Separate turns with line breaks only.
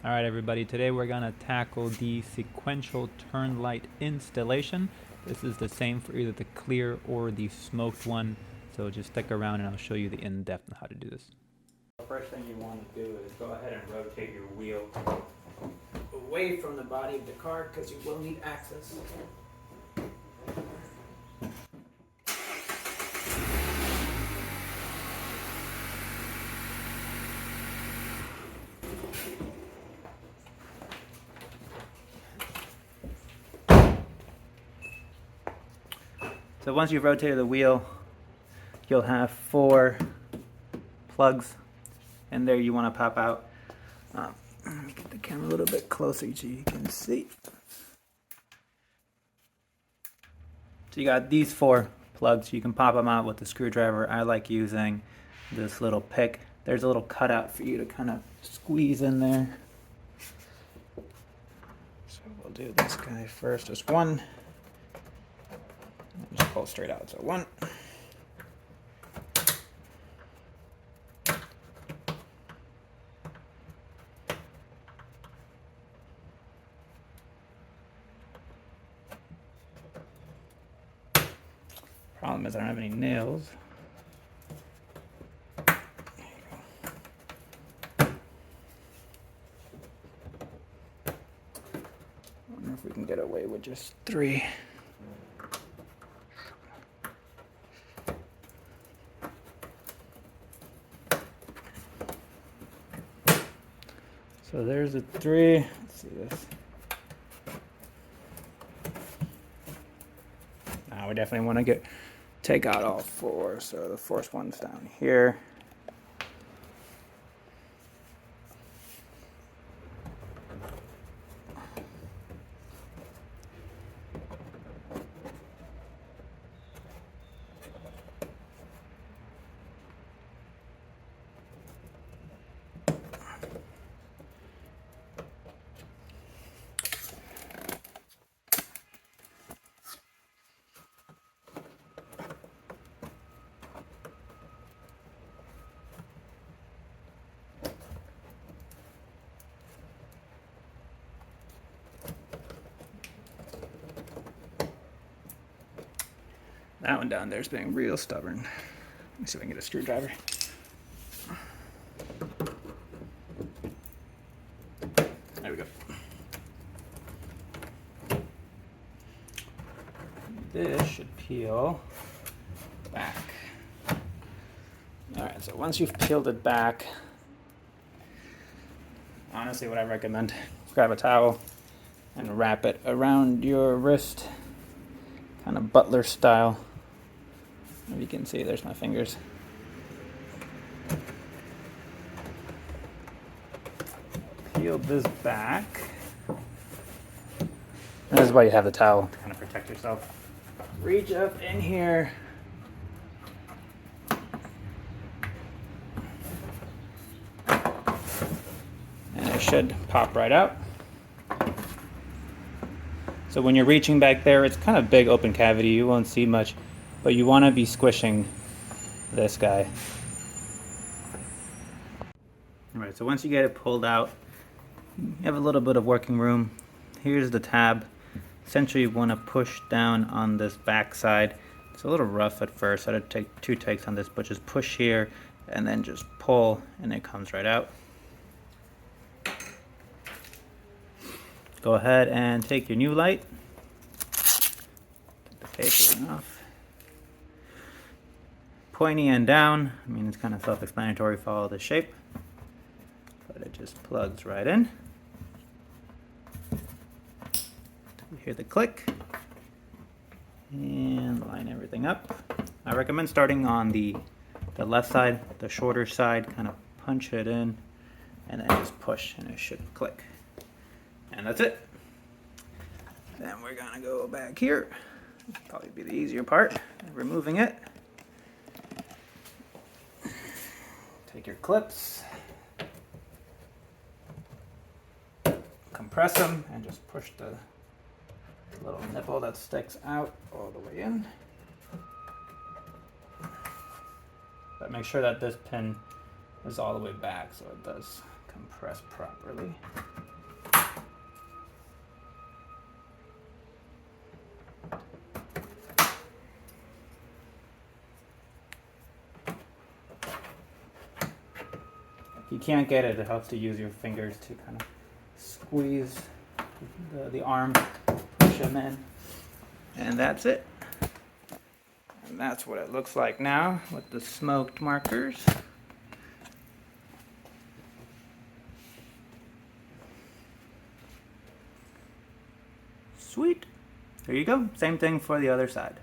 Alright everybody, today we're going to tackle the sequential turn light installation. This is the same for either the clear or the smoked one, so just stick around and I'll show you the in-depth on how to do this. The first thing you want to do is go ahead and rotate your wheel away from the body of the car because you will need access. So once you've rotated the wheel, you'll have 4 plugs, and there you want to pop out. Let me get the camera a little bit closer so you can see. So you got these 4 plugs. You can pop them out with the screwdriver. I like using this little pick. There's a little cutout for you to kind of squeeze in there. So we'll do this guy first. Just one. And just pull straight out. So 1. Problem is I don't have any nails. There you go. I wonder if we can get away with just 3. So there's the 3. Let's see this. Now we definitely want to take out all 4. So the 4th one's down here. That one down there is being real stubborn. Let me see if I can get a screwdriver. There we go. This should peel back. Alright, so once you've peeled it back, honestly what I recommend, grab a towel and wrap it around your wrist, kind of butler style. If you can see, there's my fingers. Peel this back. This is why you have the towel, to kind of protect yourself. Reach up in here. And it should pop right out. So when you're reaching back there, it's kind of big open cavity, you won't see much, but you want to be squishing this guy. Alright, so once you get it pulled out, you have a little bit of working room. Here's the tab. Essentially you want to push down on this back side. It's a little rough at first, I'd take 2 takes on this, but just push here and then just pull and it comes right out. Go ahead and take your new light. Take the paper off. Pointy end down. I mean, it's kind of self-explanatory, follow the shape. But it just plugs right in. You hear the click. And line everything up. I recommend starting on the left side, the shorter side, kind of punch it in, and then just push and it should click. And that's it. Then we're gonna go back here. Probably be the easier part, removing it. Take your clips, compress them, and just push the little nipple that sticks out all the way in. But make sure that this pin is all the way back so it does compress properly. If you can't get it, it helps to use your fingers to kind of squeeze the arm, push them in. And that's it. And that's what it looks like now with the smoked markers. Sweet. There you go. Same thing for the other side.